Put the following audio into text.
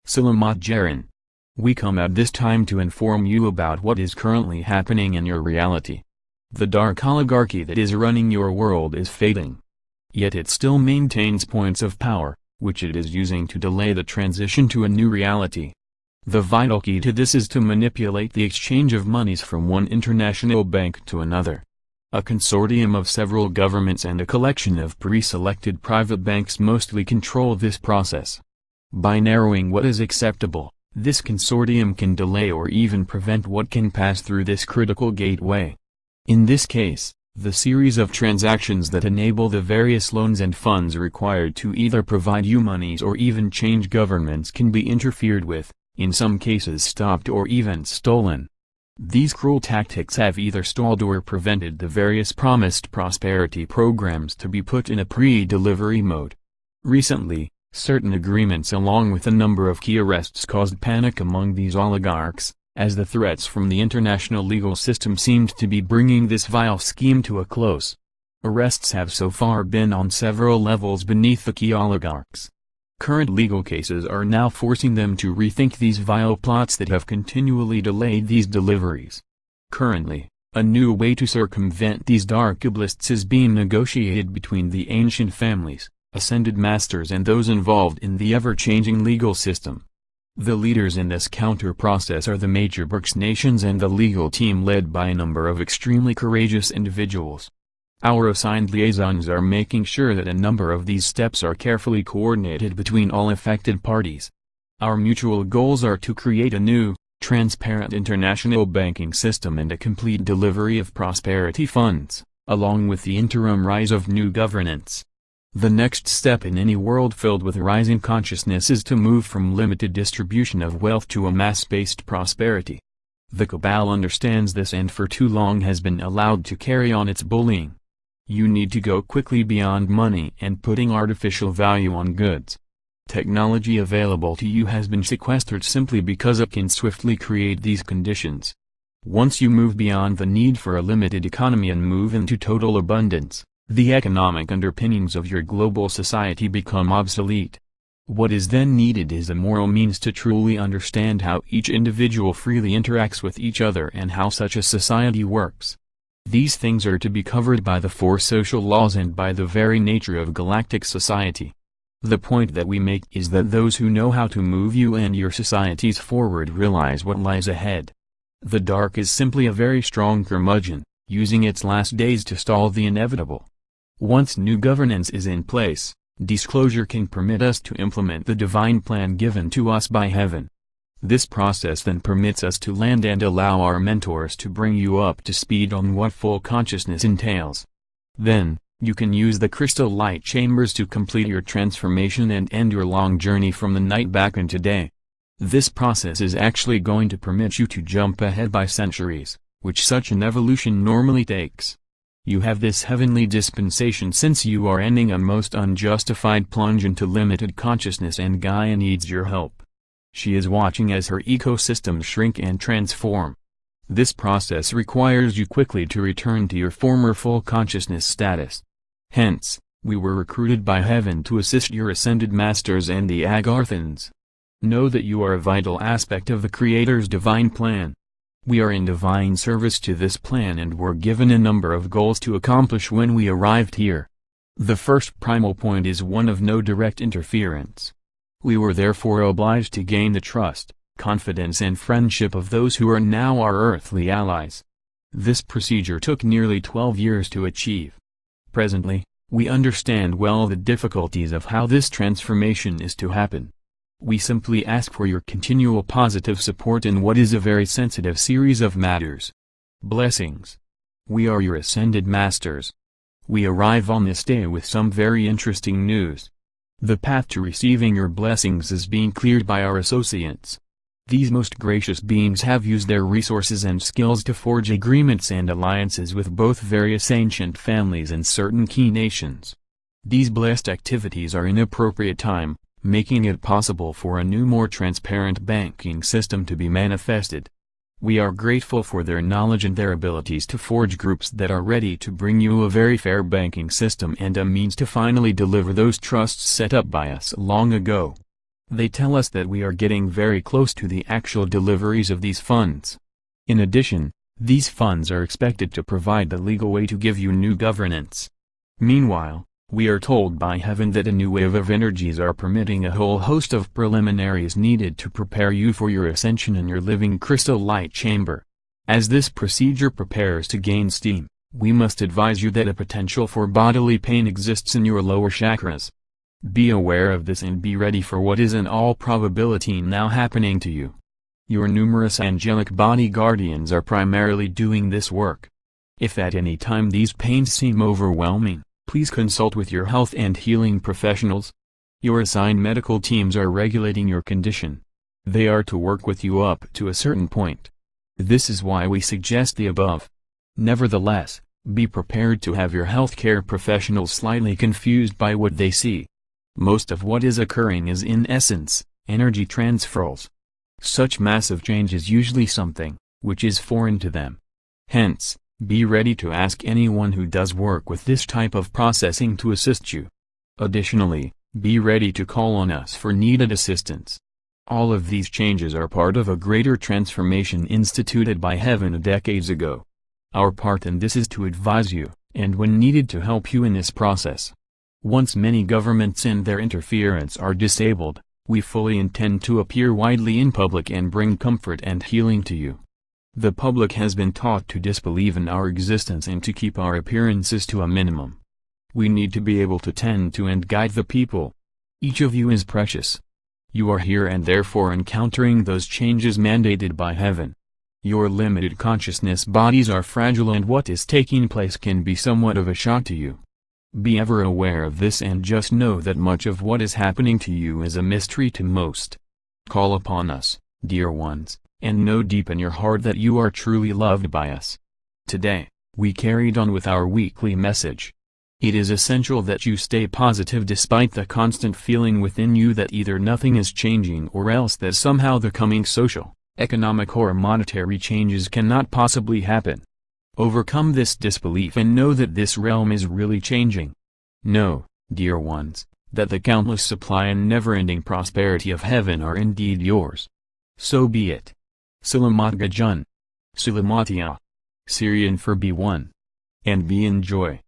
Salamat Jaran. We come at this time to inform you about what is currently happening in your reality. The dark oligarchy that is running your world is fading. Yet it still maintains points of power, which it is using to delay the transition to a new reality. The vital key to this is to manipulate the exchange of monies from one international bank to another. A consortium of several governments and a collection of pre-selected private banks mostly control this process. By narrowing what is acceptable, this consortium can delay or even prevent what can pass through this critical gateway. In this case, the series of transactions that enable the various loans and funds required to either provide you monies or even change governments can be interfered with, in some cases stopped or even stolen. These cruel tactics have either stalled or prevented the various promised prosperity programs to be put in a pre-delivery mode. Recently, certain agreements along with a number of key arrests caused panic among these oligarchs, as the threats from the international legal system seemed to be bringing this vile scheme to a close. Arrests have so far been on several levels beneath the key oligarchs. Current legal cases are now forcing them to rethink these vile plots that have continually delayed these deliveries. Currently, a new way to circumvent these dark oblists is being negotiated between the ancient families, ascended masters and those involved in the ever-changing legal system. The leaders in this counter-process are the major BRICS nations and the legal team led by a number of extremely courageous individuals. Our assigned liaisons are making sure that a number of these steps are carefully coordinated between all affected parties. Our mutual goals are to create a new, transparent international banking system and a complete delivery of prosperity funds, along with the interim rise of new governance. The next step in any world filled with rising consciousness is to move from limited distribution of wealth to a mass-based prosperity. The cabal understands this and for too long has been allowed to carry on its bullying. You need to go quickly beyond money and putting artificial value on goods. Technology available to you has been sequestered simply because it can swiftly create these conditions. Once you move beyond the need for a limited economy and move into total abundance, the economic underpinnings of your global society become obsolete. What is then needed is a moral means to truly understand how each individual freely interacts with each other and how such a society works. These things are to be covered by the four social laws and by the very nature of galactic society. The point that we make is that those who know how to move you and your societies forward realize what lies ahead. The dark is simply a very strong curmudgeon, using its last days to stall the inevitable. Once new governance is in place, disclosure can permit us to implement the divine plan given to us by heaven. This process then permits us to land and allow our mentors to bring you up to speed on what full consciousness entails. Then, you can use the crystal light chambers to complete your transformation and end your long journey from the night back into day. This process is actually going to permit you to jump ahead by centuries, which such an evolution normally takes. You have this heavenly dispensation since you are ending a most unjustified plunge into limited consciousness and Gaia needs your help. She is watching as her ecosystem shrink and transform. This process requires you quickly to return to your former full consciousness status. Hence, we were recruited by heaven to assist your ascended masters and the Agarthans. Know that you are a vital aspect of the Creator's divine plan. We are in divine service to this plan and were given a number of goals to accomplish when we arrived here. The first primal point is one of no direct interference. We were therefore obliged to gain the trust, confidence and friendship of those who are now our earthly allies. This procedure took nearly 12 years to achieve. Presently, we understand well the difficulties of how this transformation is to happen. We simply ask for your continual positive support in what is a very sensitive series of matters. Blessings. We are your ascended masters. We arrive on this day with some very interesting news. The path to receiving your blessings is being cleared by our associates. These most gracious beings have used their resources and skills to forge agreements and alliances with both various ancient families and certain key nations. These blessed activities are in appropriate time, making it possible for a new more transparent banking system to be manifested. We are grateful for their knowledge and their abilities to forge groups that are ready to bring you a very fair banking system and a means to finally deliver those trusts set up by us long ago. They tell us that we are getting very close to the actual deliveries of these funds. In addition, these funds are expected to provide the legal way to give you new governance. Meanwhile, we are told by heaven that a new wave of energies are permitting a whole host of preliminaries needed to prepare you for your ascension in your living crystal light chamber. As this procedure prepares to gain steam, we must advise you that a potential for bodily pain exists in your lower chakras. Be aware of this and be ready for what is in all probability now happening to you. Your numerous angelic body guardians are primarily doing this work. If at any time these pains seem overwhelming, please consult with your health and healing professionals. Your assigned medical teams are regulating your condition. They are to work with you up to a certain point. This is why we suggest the above. Nevertheless, be prepared to have your healthcare professionals slightly confused by what they see. Most of what is occurring is in essence, energy transfers. Such massive change is usually something which is foreign to them. Hence, be ready to ask anyone who does work with this type of processing to assist you. Additionally, be ready to call on us for needed assistance. All of these changes are part of a greater transformation instituted by heaven decades ago. Our part in this is to advise you, and when needed to help you in this process. Once many governments and their interference are disabled, we fully intend to appear widely in public and bring comfort and healing to you. The public has been taught to disbelieve in our existence and to keep our appearances to a minimum. We need to be able to tend to and guide the people. Each of you is precious. You are here and therefore encountering those changes mandated by heaven. Your limited consciousness bodies are fragile and what is taking place can be somewhat of a shock to you. Be ever aware of this and just know that much of what is happening to you is a mystery to most. Call upon us, dear ones, and know deep in your heart that you are truly loved by us. Today, we carried on with our weekly message. It is essential that you stay positive despite the constant feeling within you that either nothing is changing or else that somehow the coming social, economic or monetary changes cannot possibly happen. Overcome this disbelief and know that this realm is really changing. Know, dear ones, that the countless supply and never-ending prosperity of heaven are indeed yours. So be it. Salamat Gajun. Salamatia. Syrian for B1. And be in joy.